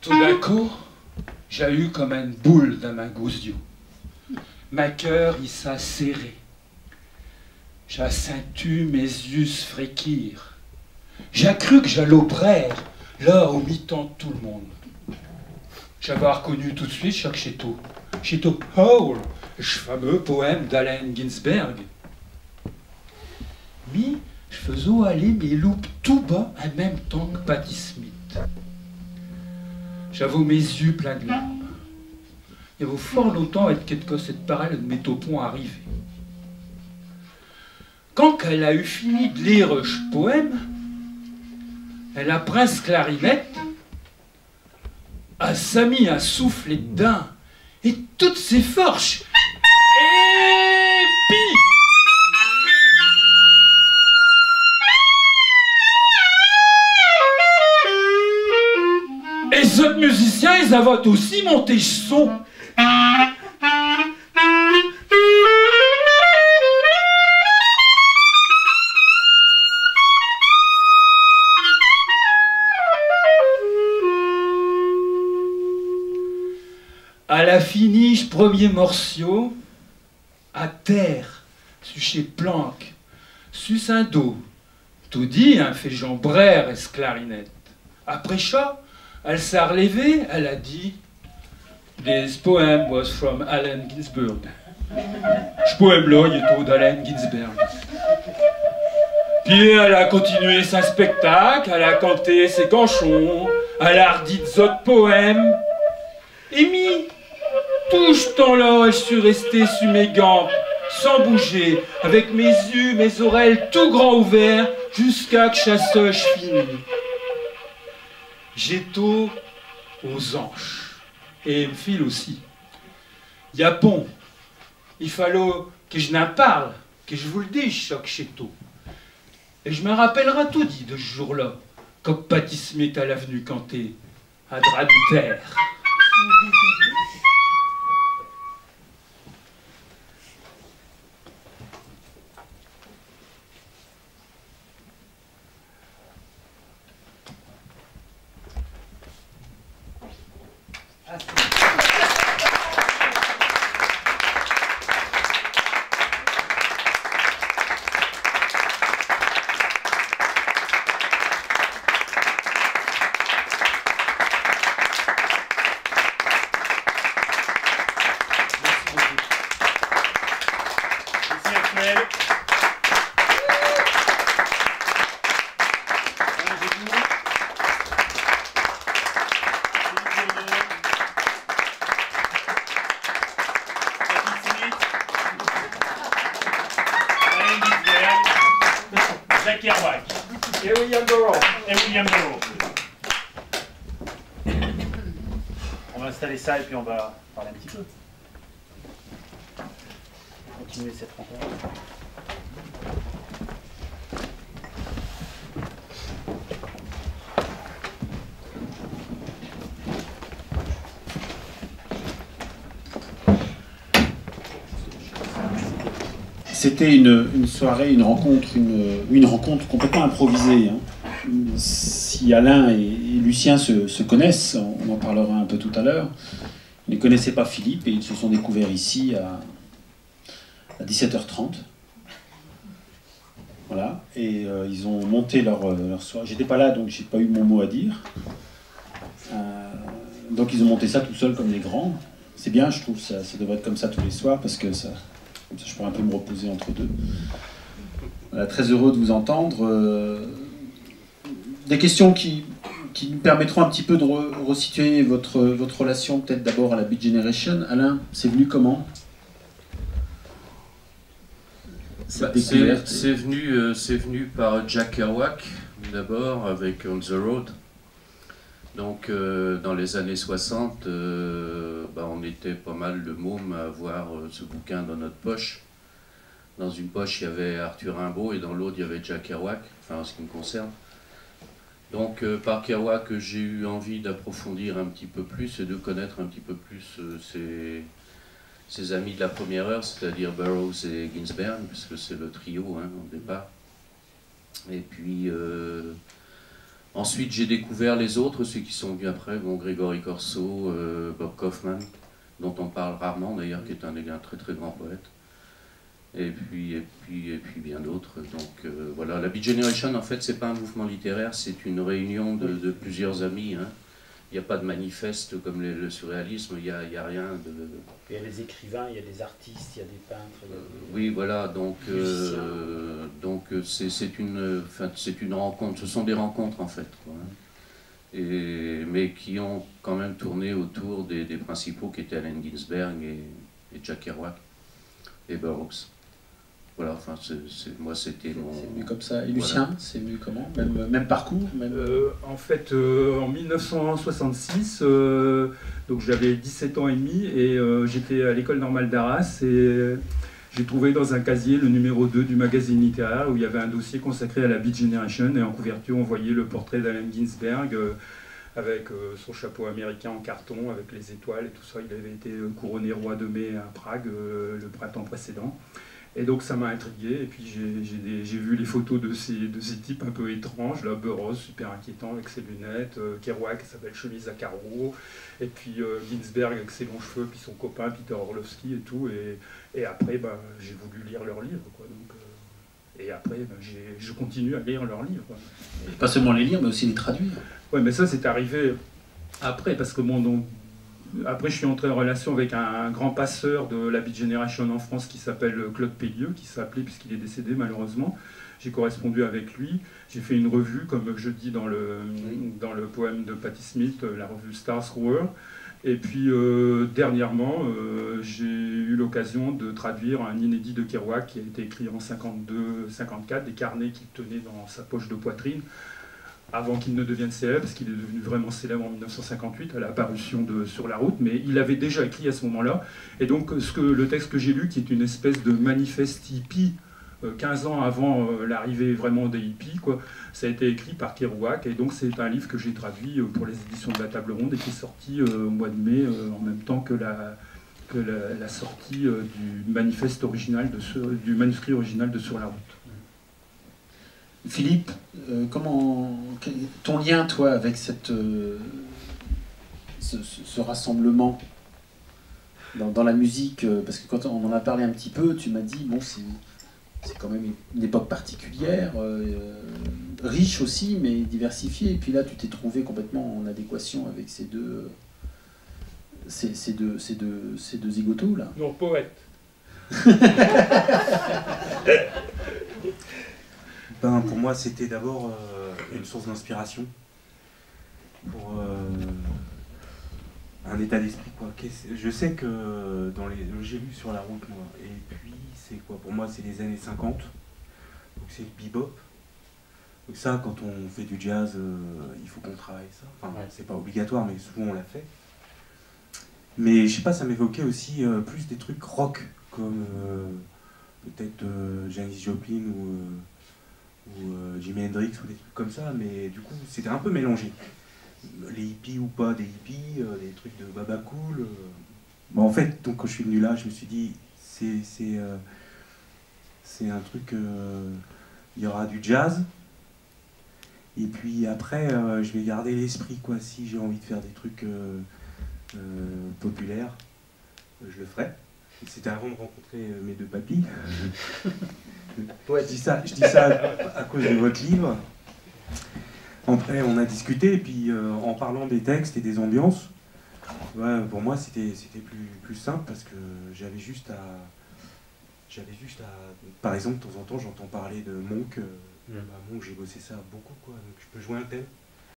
Tout d'un coup, j'ai eu comme une boule dans ma gousio. Ma cœur, il s'est serré. J'ai senti mes yeux se fréquir. J'ai cru que j'allais au prère, là, au mi-temps de tout le monde. J'avais reconnu tout de suite chaque Chéteau. Chéteau Hall, le fameux poème d'Allen Ginsberg. Mais je faisais aller mes loupes tout bas en même temps que Patti Smith. J'avais mes yeux pleins de larmes. Il y avait fort longtemps que cette parole de Métopon arrivait. Quand elle a eu fini de lire ce poème, elle a prince clarinette, a s'est mis à souffler dedans, et toutes ses forces. Et puis, et les autres musiciens, ils avaient aussi monté le son. Elle a fini ce premier morceau à terre, sur chez Planck, sur un dos. Tout dit, hein, fait Jean Brère et ce clarinette. Après ça, elle s'est relevée, elle a dit This poem was from Allen Ginsberg. Ce poème-là, il est tout d'Allen Ginsberg. Puis elle a continué son spectacle, elle a canté ses canchons, elle a redit d'autres poèmes. Et mis tout ce temps-là, je suis resté sur mes gants, sans bouger, avec mes yeux, mes oreilles tout grands ouverts, jusqu'à que chasseuse finisse. J'étais aux anges, et me file aussi. Yapon, il fallait que je n'en parle, que je vous le dise, choc chéto. Et je me rappellerai tout dit de ce jour-là, comme Patti Smith à l'avenue Canté, à drap de terre. Et William Burroughs. On va installer ça et puis on va parler un petit peu. Continuer cette rencontre. C'était une soirée, une rencontre complètement improvisée. Hein. Si Alain et Lucien se connaissent, on en parlera un peu tout à l'heure, ils ne connaissaient pas Philippe et ils se sont découverts ici à 17h30. Voilà, et ils ont monté leur soirée. J'étais pas là, donc j'ai pas eu mon mot à dire. Donc ils ont monté ça tout seuls comme les grands. C'est bien, je trouve, ça devrait être comme ça tous les soirs, parce que ça... Comme ça, je pourrais un peu me reposer entre deux. Voilà, très heureux de vous entendre. Des questions qui nous permettront un petit peu de resituer votre relation, peut-être d'abord à la Beat Generation. Alain, c'est venu comment? C'est venu par Jack Kerouac, d'abord, avec On the Road. Donc, dans les années 60, on était pas mal de mômes à avoir ce bouquin dans notre poche. Dans une poche, il y avait Arthur Rimbaud et dans l'autre, il y avait Jack Kerouac, enfin, en ce qui me concerne. Donc, par Kerouac, j'ai eu envie d'approfondir un petit peu plus et de connaître un petit peu plus ses amis de la première heure, c'est-à-dire Burroughs et Ginsberg, puisque c'est le trio, hein, au départ. Et puis... Ensuite, j'ai découvert les autres, ceux qui sont venus après, bon, Grégory Corso, Bob Kaufman, dont on parle rarement d'ailleurs, qui est un très très grand poète. Et puis bien d'autres. Donc voilà, la Beat Generation, en fait, c'est pas un mouvement littéraire, c'est une réunion de plusieurs amis. Hein. Il n'y a pas de manifeste comme le surréalisme, il n'y a rien de... Il y a des écrivains, il y a des artistes, il y a des peintres. Il y a des... Oui, voilà, donc c'est une rencontre, ce sont des rencontres en fait. Quoi, hein. Mais qui ont quand même tourné autour des principaux qui étaient Allen Ginsberg et Jack Kerouac et Burroughs. Voilà, enfin, moi c'était mon... C'est venu comme ça. Et Lucien, voilà. C'est venu comment, même parcours même... En fait, en 1966, donc j'avais 17 ans et demi et j'étais à l'école normale d'Arras et j'ai trouvé dans un casier le numéro 2 du magazine littéraire où il y avait un dossier consacré à la Beat Generation et en couverture on voyait le portrait d'Allen Ginsberg avec son chapeau américain en carton, avec les étoiles et tout ça. Il avait été couronné roi de mai à Prague le printemps précédent. Et donc ça m'a intrigué, et puis j'ai vu les photos de ces types un peu étranges, là, Burroughs, super inquiétant avec ses lunettes, Kerouac qui s'appelle chemise à carreaux, et puis Ginsberg avec ses longs cheveux, puis son copain Peter Orlovsky et tout, et après j'ai voulu lire leurs livres, quoi, donc, et après je continue à lire leurs livres. Quoi. Et pas seulement les lire, mais aussi les traduire. Ouais, mais ça c'est arrivé après, parce que bon, donc, après, je suis entré en relation avec un grand passeur de la Beat Generation en France qui s'appelle Claude Pellieux, qui s'appelait, puisqu'il est décédé malheureusement. J'ai correspondu avec lui. J'ai fait une revue, comme je dis dans le poème de Patti Smith, la revue Stars Thrower. Et puis, dernièrement, j'ai eu l'occasion de traduire un inédit de Kerouac qui a été écrit en 52-54, des carnets qu'il tenait dans sa poche de poitrine, avant qu'il ne devienne célèbre, parce qu'il est devenu vraiment célèbre en 1958 à la parution de Sur la route, mais il avait déjà écrit à ce moment-là. Et donc le texte que j'ai lu, qui est une espèce de manifeste hippie, 15 ans avant l'arrivée vraiment des hippies, quoi, ça a été écrit par Kerouac, et donc c'est un livre que j'ai traduit pour les éditions de la Table Ronde et qui est sorti au mois de mai, en même temps que la sortie du manifeste original, du manuscrit original de Sur la route. Philippe, ton lien, toi, avec ce rassemblement dans la musique, parce que quand on en a parlé un petit peu, tu m'as dit, bon, c'est quand même une époque particulière, riche aussi, mais diversifiée, et puis là, tu t'es trouvé complètement en adéquation avec ces deux zigotos, là. Non, poète. Pour moi, c'était d'abord une source d'inspiration pour un état d'esprit, quoi. Je sais que j'ai lu Sur la route, moi, et puis c'est quoi? Pour moi, c'est les années 50, donc c'est le bebop. Donc ça, quand on fait du jazz, il faut qu'on travaille ça. Enfin, ouais. C'est pas obligatoire, mais souvent on l'a fait. Mais je sais pas, ça m'évoquait aussi plus des trucs rock, comme peut-être Janis Joplin ou Jimi Hendrix ou des trucs comme ça, mais du coup c'était un peu mélangé. Les hippies ou pas des hippies, des trucs de Baba Cool. Bon, en fait, donc quand je suis venu là, je me suis dit c'est un truc, il y aura du jazz, et puis après je vais garder l'esprit, quoi. Si j'ai envie de faire des trucs populaires, je le ferai. C'était avant de rencontrer mes deux papis. Ouais, je dis ça à cause de votre livre. Après, on a discuté, et puis en parlant des textes et des ambiances, ouais, pour moi c'était plus simple, parce que j'avais juste à... Par exemple, de temps en temps, j'entends parler de Monk. Monk, j'ai bossé ça beaucoup, quoi. Donc je peux jouer un thème.